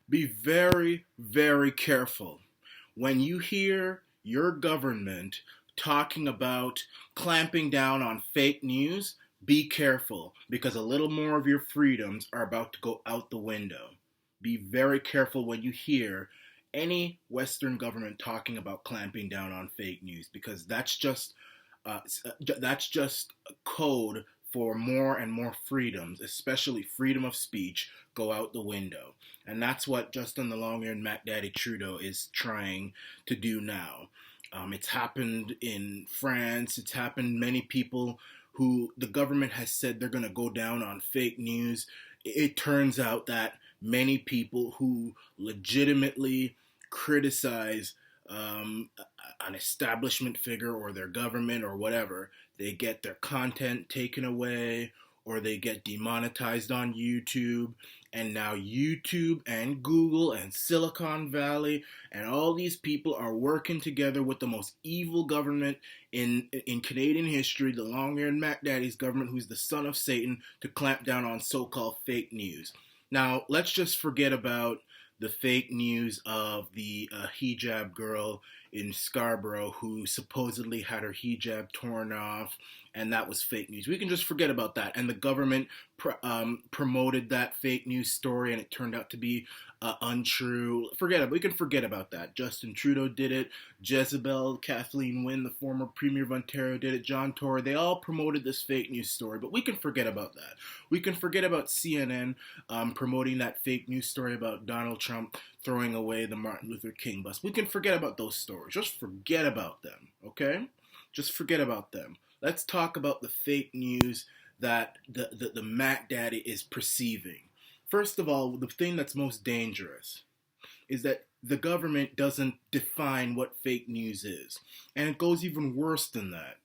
Be very, very careful. When you hear your government talking about clamping down on fake news, be careful because a little more of your freedoms are about to go out the window. Be very careful when you hear any Western government talking about clamping down on fake news because uh, that's just code for more and more freedoms, especially freedom of speech, go out the window. And that's what Justin the Long-Eared macdaddy Trudeau is trying to do now. It's happened in France. It's happened many people who the government has said they're going to go down on fake news. It turns out that many people who legitimately criticize an establishment figure or their government or whatever, they get their content taken away or they get demonetized on YouTube. And now YouTube and Google and Silicon Valley and all these people are working together with the most evil government in Canadian history, the long-eared macdaddy's government, who's the son of Satan, to clamp down on so-called fake news. Now, let's just forget about the fake news of the hijab girl in Scarborough who supposedly had her hijab torn off, and that was fake news. We can just forget about that. And the government promoted that fake news story, and it turned out to be untrue. Forget it. We can forget about that. Justin Trudeau did it. Jezebel, Kathleen Wynne, the former Premier of Ontario, did it. John Tory. They all promoted this fake news story, but we can forget about that. We can forget about CNN promoting that fake news story about Donald Trump throwing away the Martin Luther King bus. We can forget about those stories. Just forget about them, okay? Just forget about them. Let's talk about the fake news that the Mac Daddy is perceiving. First of all, the thing that's most dangerous is that the government doesn't define what fake news is. And it goes even worse than that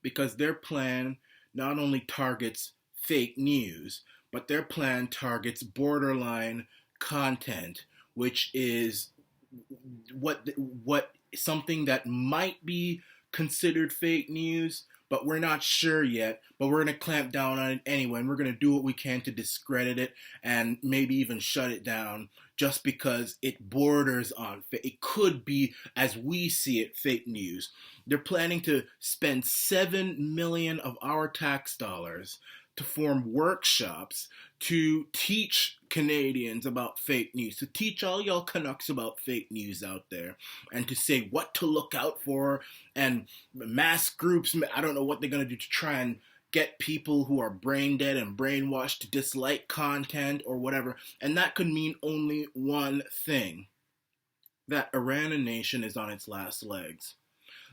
because their plan not only targets fake news, but their plan targets borderline content, which is what something that might be considered fake news, but we're not sure yet. But we're going to clamp down on it anyway, and we're going to do what we can to discredit it and maybe even shut it down just because it borders on it could be, as we see it, fake news. They're planning to spend 7 million of our tax dollars to form workshops to teach Canadians about fake news, to teach all y'all Canucks about fake news out there, and to say what to look out for, and mass groups, I don't know what they're going to do to try and get people who are brain dead and brainwashed to dislike content or whatever. And that could mean only one thing, that Arana Nation is on its last legs.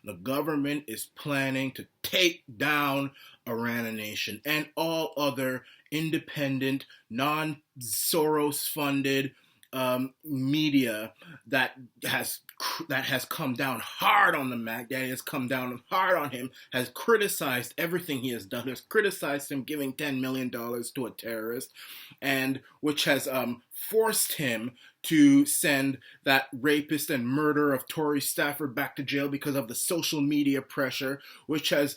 The government is planning to take down Arana Nation and all other independent, non-Soros-funded media that has come down hard on the Mac Daddy, has come down hard on him, has criticized everything he has done, has criticized him giving $10 million to a terrorist, and which has forced him to send that rapist and murderer of Tory Stafford back to jail because of the social media pressure, which has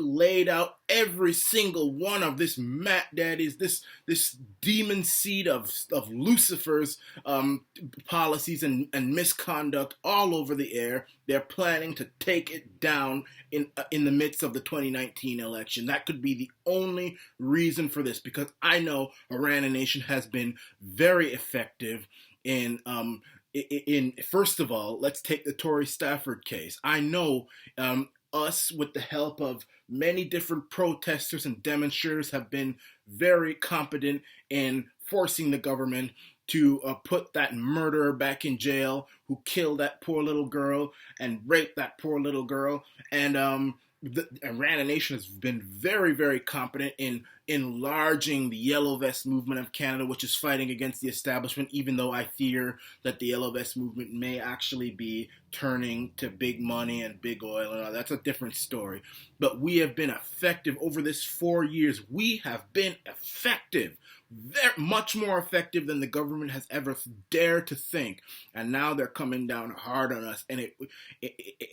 laid out every single one of this Matt Daddy's, this demon seed of Lucifer's policies and misconduct all over the air. They're planning to take it down in the midst of the 2019 election. That could be the only reason for this, because I know Arana Nation has been very effective in first of all, let's take the Tory Stafford case. I know us, with the help of many different protesters and demonstrators, have been very competent in forcing the government to put that murderer back in jail who killed that poor little girl and raped that poor little girl. And the Arana Nation has been very, very competent in enlarging the Yellow Vest movement of Canada, which is fighting against the establishment, even though I fear that the Yellow Vest movement may actually be turning to big money and big oil, and all. That's a different story. But we have been effective over this 4 years. We have been effective. They're much more effective than the government has ever dared to think, and now they're coming down hard on us. And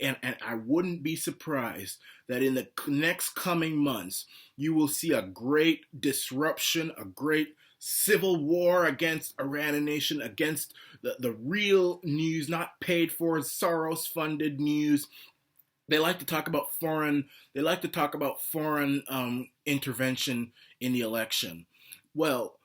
and I wouldn't be surprised that in the next coming months you will see a great disruption, a great civil war against Arana Nation, against the real news, not paid for, Soros-funded news. They like to talk about foreign. They like to talk about foreign intervention in the election. Well,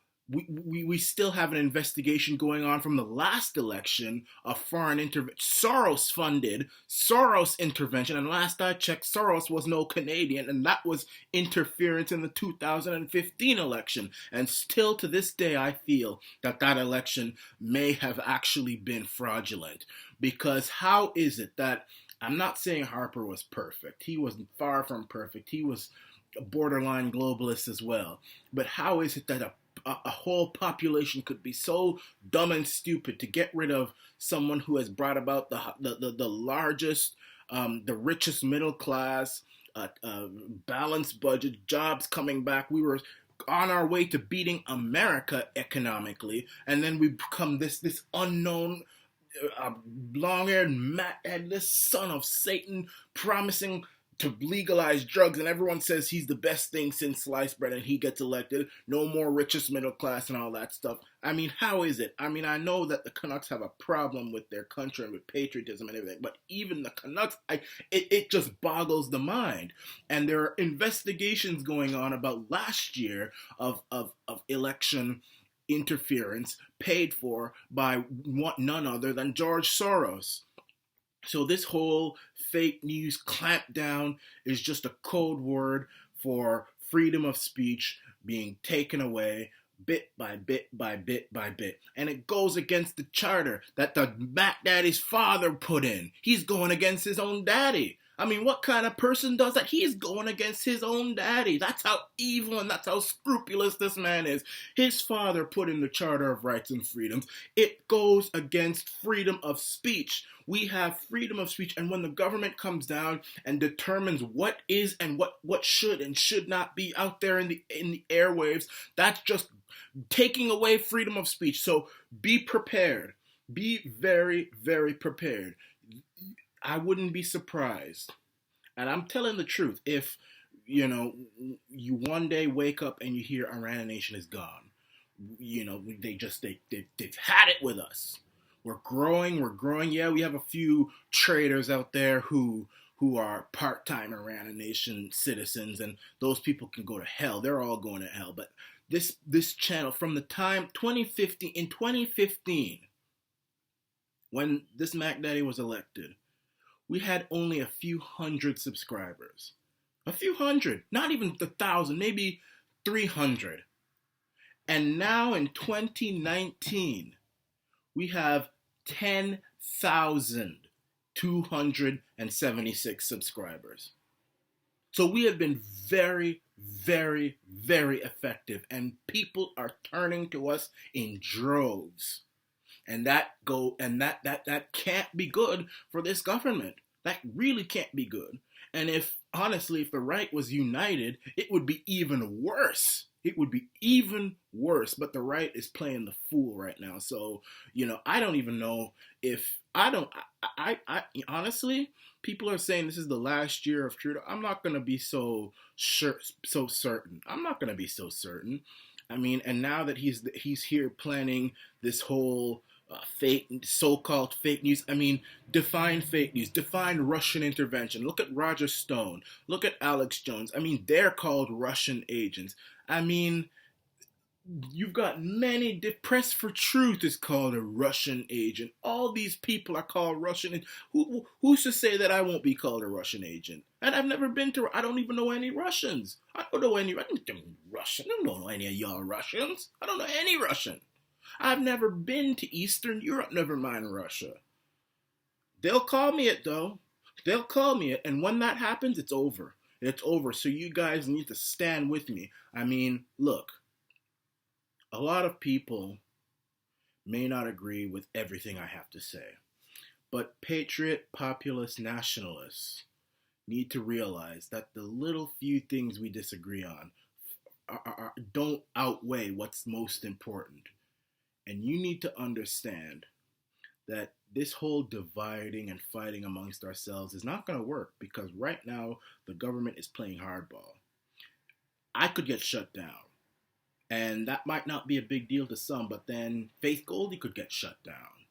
we still have an investigation going on from the last election of foreign intervention, Soros funded, Soros intervention. And last I checked, Soros was no Canadian, and that was interference in the 2015 election. And still to this day, I feel that that election may have actually been fraudulent. Because how is it that, I'm not saying Harper was perfect. He was far from perfect. He was a borderline globalist as well. But how is it that a whole population could be so dumb and stupid to get rid of someone who has brought about the largest, the richest middle class, balanced budget, jobs coming back. We were on our way to beating America economically, and then we become this unknown, long-haired, mat-headless son of Satan promising to legalize drugs, and everyone says he's the best thing since sliced bread, and he gets elected. No more richest middle class and all that stuff. I mean, how is it? I mean, I know that the Canucks have a problem with their country and with patriotism and everything, but even the Canucks, it just boggles the mind. And there are investigations going on about last year of election interference paid for by none other than George Soros. So this whole fake news clampdown is just a code word for freedom of speech being taken away bit by bit by bit by bit. And it goes against the charter that the macdaddy's father put in. He's going against his own daddy. I mean, what kind of person does that? He is going against his own daddy. That's how evil and that's how scrupulous this man is. His father put in the Charter of Rights and Freedoms. It goes against freedom of speech. We have freedom of speech, and when the government comes down and determines what is and what should and should not be out there in the airwaves, that's just taking away freedom of speech. So be prepared. Be very, very prepared. I wouldn't be surprised, and I'm telling the truth, if, you know, you one day wake up and you hear Arana Nation is gone. You know, they've had it with us. We're growing. Yeah, we have a few traders out there who are part-time Arana Nation citizens, and those people can go to hell. They're all going to hell. But this channel, from the time 2015, when this macdaddy was elected, we had only a few hundred subscribers. A few hundred, not even 1,000, maybe 300. And now in 2019, we have 10,276 subscribers. So we have been very, very, very effective, and people are turning to us in droves. And that can't be good for this government. That really can't be good. And if the right was united, it would be even worse. It would be even worse. But the right is playing the fool right now. So, you know, I don't even know if honestly, people are saying this is the last year of Trudeau. I'm not going to be so certain. I'm not going to be so certain. I mean, and now that he's here planning this whole so-called fake news. I mean, define fake news. Define Russian intervention. Look at Roger Stone. Look at Alex Jones. I mean, they're called Russian agents. I mean, you've got many. Press for Truth is called a Russian agent. All these people are called Russian. Who's to say that I won't be called a Russian agent? And I've never been to. I don't even know any Russians. I don't know any Russian. I don't know any of y'all Russians. I don't know any Russian. I've never been to Eastern Europe, never mind Russia. They'll call me it, though. They'll call me it, and when that happens, it's over. It's over, so you guys need to stand with me. I mean, look, a lot of people may not agree with everything I have to say, but patriot, populist, nationalists need to realize that the little few things we disagree on don't outweigh what's most important. And you need to understand that this whole dividing and fighting amongst ourselves is not going to work, because right now the government is playing hardball. I could get shut down, And that might not be a big deal to some, but then Faith Goldie could get shut down.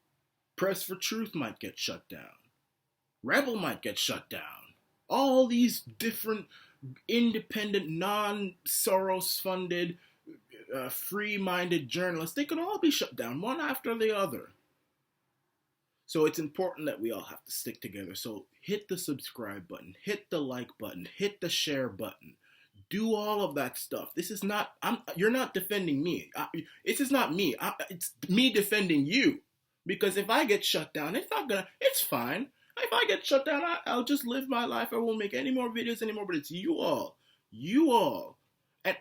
Press for Truth might get shut down. Rebel might get shut down. All these different independent, non-Soros-funded, free-minded journalists, they could all be shut down, one after the other. So it's important that we all have to stick together. So hit the subscribe button, hit the like button, hit the share button. Do all of that stuff. This is not, you're not defending me. This is not me. It's me defending you. Because if I get shut down, it's fine. If I get shut down, I'll just live my life. I won't make any more videos anymore, but it's you all. You all. And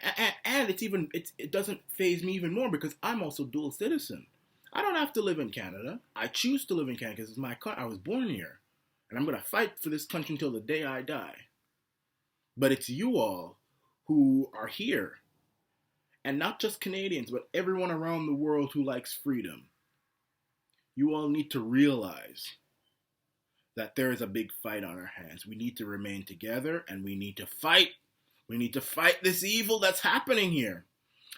it doesn't faze me even more because I'm also dual citizen. I don't have to live in Canada. I choose to live in Canada because it's my country. I was born here. And I'm going to fight for this country until the day I die. But it's you all who are here. And not just Canadians, but everyone around the world who likes freedom. You all need to realize that there is a big fight on our hands. We need to remain together and we need to fight. We need to fight this evil that's happening here.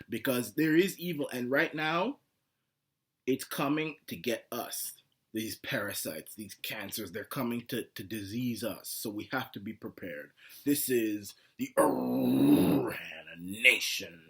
Because there is evil. And right now, it's coming to get us. These parasites, these cancers, they're coming to disease us. So we have to be prepared. This is the Arana Nation.